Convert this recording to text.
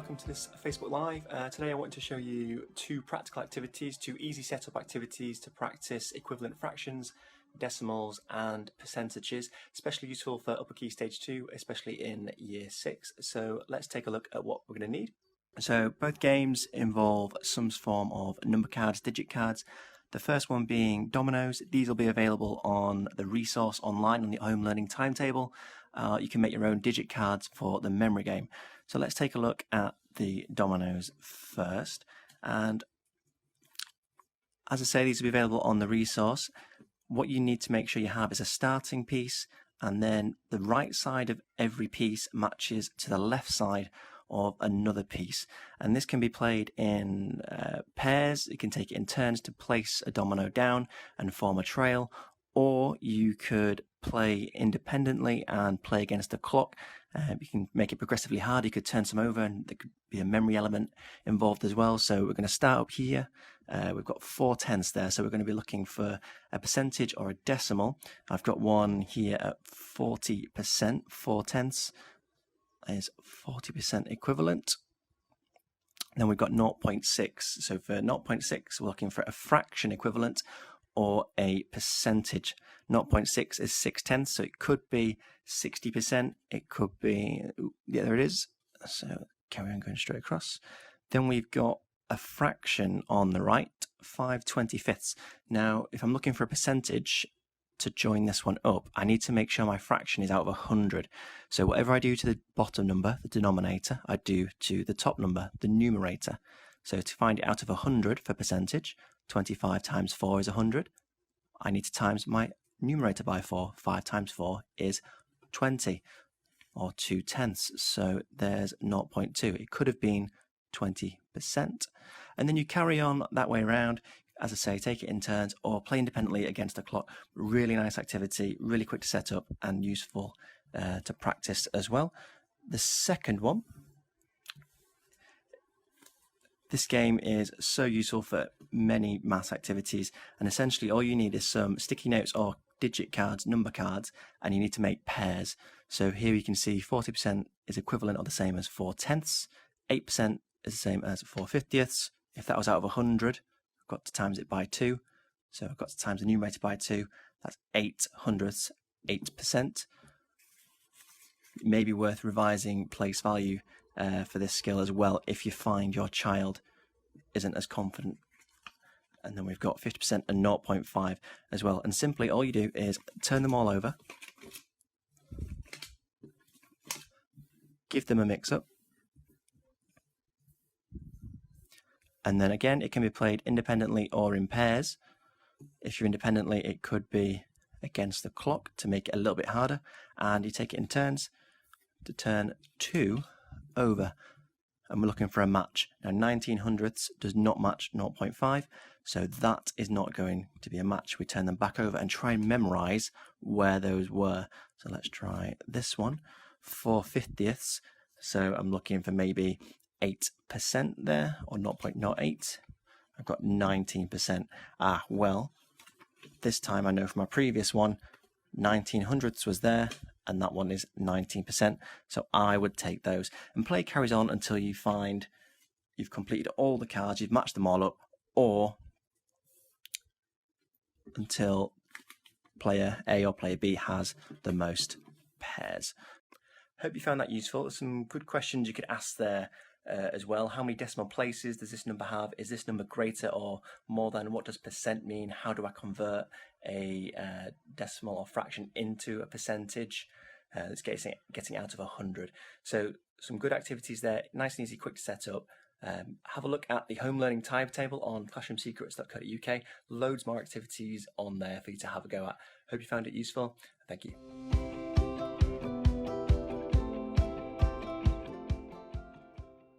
welcome to this Facebook Live. Today I want to show you two practical activities, two easy setup activities to practice equivalent fractions, decimals and percentages, especially useful for upper key stage 2, especially in year 6. So let's take a look at what we're going to need. So both games involve some form of number cards, digit cards. The first one being dominoes. These will be available on the resource online on the home learning timetable. You can make your own digit cards for the memory game. So let's take a look at the dominoes first. And as I say, these will be available on the resource. What you need to make sure you have is a starting piece, and then the right side of every piece matches to the left side of another piece. And this can be played in pairs. You can take it in turns to place a domino down and form a trail, or you could play independently and play against the clock. You can make it progressively hard. You could turn some over and there could be a memory element involved as well. So we're going to start up here. We've got 4/10 there, so we're going to be looking for a percentage or a decimal. I've got one here at 40%. 4/10 is 40% equivalent. Then we've got 0.6. So for 0.6, we're looking for a fraction equivalent or a percentage. 0.6 is 6/10, so it could be 60%. It could be, yeah, there it is. So carry on going straight across. Then we've got a fraction on the right, 5/25. Now, if I'm looking for a percentage to join this one up, I need to make sure my fraction is out of 100. So whatever I do to the bottom number, the denominator, I do to the top number, the numerator. So to find it out of 100 for percentage, 25 times 4 is 100. I need to times my numerator by 4. 5 times 4 is 20, or 2/10. So there's 0.2. It could have been 20%. And then you carry on that way around. As I say, take it in turns or play independently against the clock. Really nice activity, really quick to set up and useful to practice as well. The second one, this game is so useful for many maths activities, and essentially all you need is some sticky notes or digit cards, number cards, and you need to make pairs. So here you can see 40% is equivalent or the same as 4/10. 8% is the same as 4/50. If that was out of 100, I've got to times it by 2. So I've got to times the numerator by 2. That's 8/100, 8%. It may be worth revising place value for this skill as well if you find your child isn't as confident. And then we've got 50% and 0.5 as well. And simply all you do is turn them all over, give them a mix up, and then again it can be played independently or in pairs. If you're independently, it could be against the clock to make it a little bit harder, and you take it in turns to turn 2 over, and we're looking for a match. Now 19/100 does not match 0.5, so that is not going to be a match. We turn them back over and try and memorize where those were. So let's try this one, 4/50. So I'm looking for maybe 8% there, or 0.08. I've got 19%. Well, this time I know from my previous one, 19/100 was there, and that one is 19%. So I would take those. And play carries on until you find you've completed all the cards, you've matched them all up, or until player A or player B has the most pairs. Hope you found that useful. There's some good questions you could ask there as well. How many decimal places does this number have? Is this number greater or more than? What does percent mean? How do I convert a decimal or fraction into a percentage? That's getting out of 100. So some good activities there, nice and easy, quick to set up. Have a look at the home learning timetable on classroomsecrets.co.uk. Loads more activities on there for you to have a go at. Hope you found it useful. Thank you.